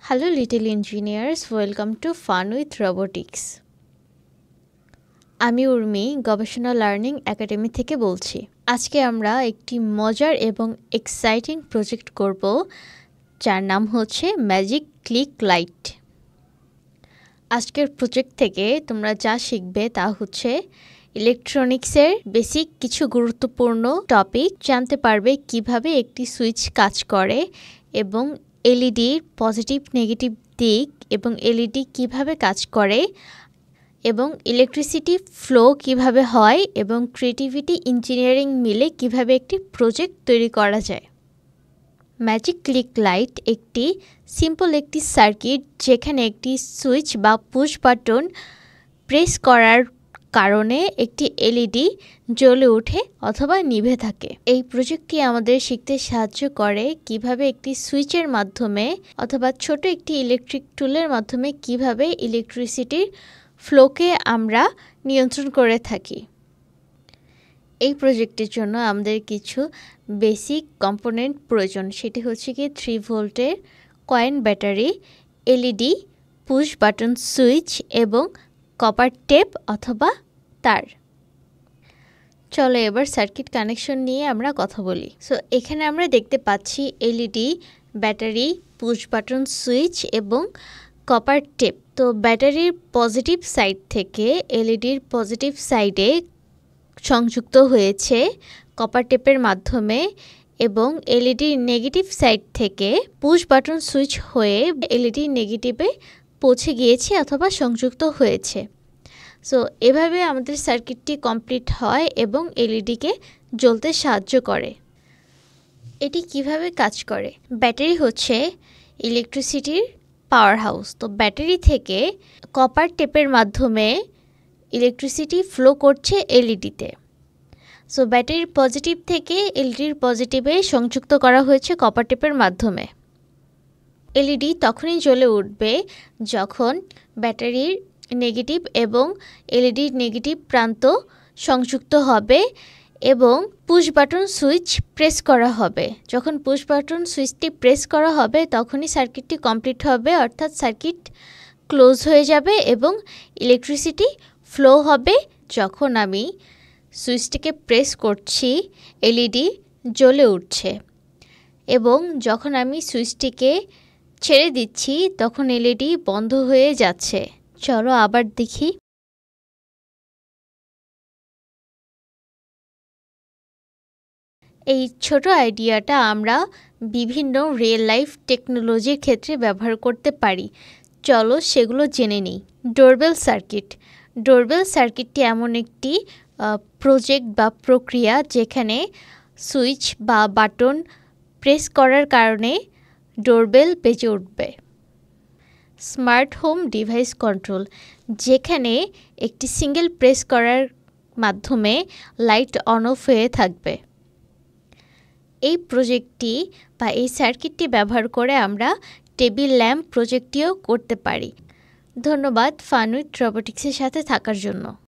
Hello little engineers, welcome to Fun with Robotics. আমি উর্মি গবেষণা learning academy থেকে বলছি। আজকে আমরা একটি মজার এবং এক্সাইটিং প্রজেক্ট করব যার নাম হচ্ছে ম্যাজিক ক্লিক লাইট। আজকের প্রজেক্ট থেকে তোমরা যা শিখবে তা হচ্ছে ইলেকট্রনিক্সের বেসিক কিছু গুরুত্বপূর্ণ টপিক জানতে পারবে, কিভাবে একটি সুইচ কাজ করে এবং এলইডির পজিটিভ নেগেটিভ দিক এবং এলইডি কিভাবে কাজ করে এবং ইলেকট্রিসিটি ফ্লো কিভাবে হয় এবং ক্রিয়েটিভিটি ইঞ্জিনিয়ারিং মিলে কিভাবে একটি প্রজেক্ট তৈরি করা যায়। ম্যাজিক ক্লিক লাইট একটি সিম্পল একটি সার্কিট যেখানে একটি সুইচ বা পুশ বাটন প্রেস করার কারণে একটি এলইডি জ্বলে ওঠে অথবা নিভে থাকে। এই প্রযুক্তি আমাদের শিখতে সাহায্য করে কিভাবে একটি সুইচের মাধ্যমে অথবা ছোট একটি ইলেকট্রিক টুলের মাধ্যমে কিভাবে ইলেকট্রিসিটির ফ্লোকে আমরা নিয়ন্ত্রণ করে থাকি। এই প্রজেক্টের জন্য আমাদের কিছু বেসিক কম্পোনেন্ট প্রয়োজন, সেটি হচ্ছে কি 3 ভোল্টের coin battery, LED, push button switch এবং কপার টেপ অথবা তার। চলো এবার সার্কিট কানেকশন নিয়ে আমরা কথা বলি। সো এখানে আমরা দেখতে পাচ্ছি LED, battery, push button switch এবং কপার টেপ। তো ব্যাটারির পজিটিভ সাইড থেকে এলইডির পজিটিভ সাইডে সংযুক্ত হয়েছে কপার টেপের মাধ্যমে এবং এলইডির নেগেটিভ সাইড থেকে পুশ বাটন সুইচ হয়ে এলইডি নেগেটিভে পৌঁছে গিয়েছে অথবা সংযুক্ত হয়েছে। সো এভাবে আমাদের সার্কিটটি কমপ্লিট হয় এবং এলইডিকে জ্বলতে সাহায্য করে। এটি কিভাবে কাজ করে? ব্যাটারি হচ্ছে ইলেকট্রিসিটির পাওয়ার হাউস। তো ব্যাটারি থেকে কপার টেপের মাধ্যমে ইলেকট্রিসিটি ফ্লো করছে এলইডিতে। সো ব্যাটারির পজিটিভ থেকে এলইডির পজিটিভে সংযুক্ত করা হয়েছে কপার টেপের মাধ্যমে। এলইডি তখনই জ্বলে উঠবে যখন ব্যাটারির নেগেটিভ এবং এলইডির নেগেটিভ প্রান্ত সংযুক্ত হবে এবং পুশ বাটন সুইচ প্রেস করা হবে। যখন পুশ বাটন সুইচটি প্রেস করা হবে তখনই সার্কিটটি কমপ্লিট হবে, অর্থাৎ সার্কিট ক্লোজ হয়ে যাবে এবং ইলেকট্রিসিটি ফ্লো হবে। যখন আমি সুইচটিকে প্রেস করছি এলইডি জ্বলে উঠছে এবং যখন আমি সুইচটিকে ছেড়ে দিচ্ছি তখন এলইডি বন্ধ হয়ে যাচ্ছে। চলো আবার দেখি। এই ছোট আইডিয়াটা আমরা বিভিন্ন রিয়েল লাইফ টেকনোলজির ক্ষেত্রে ব্যবহার করতে পারি। চলো সেগুলো জেনে নিই। Doorbell circuit. ডোরবেল সার্কিটটি এমন একটি প্রজেক্ট বা প্রক্রিয়া যেখানে সুইচ বা বাটন প্রেস করার কারণে ডোরবেল বেজে উঠবে। স্মার্ট হোম ডিভাইস কন্ট্রোল, যেখানে একটি সিঙ্গেল প্রেস করার মাধ্যমে লাইট অন অফ হয়ে থাকবে। এই প্রজেক্টটি বা এই সার্কিটটি ব্যবহার করে আমরা টেবিল ল্যাম্প প্রজেক্টটিও করতে পারি। ধন্যবাদ ফান উইথ রোবোটিক্সের সাথে থাকার জন্য।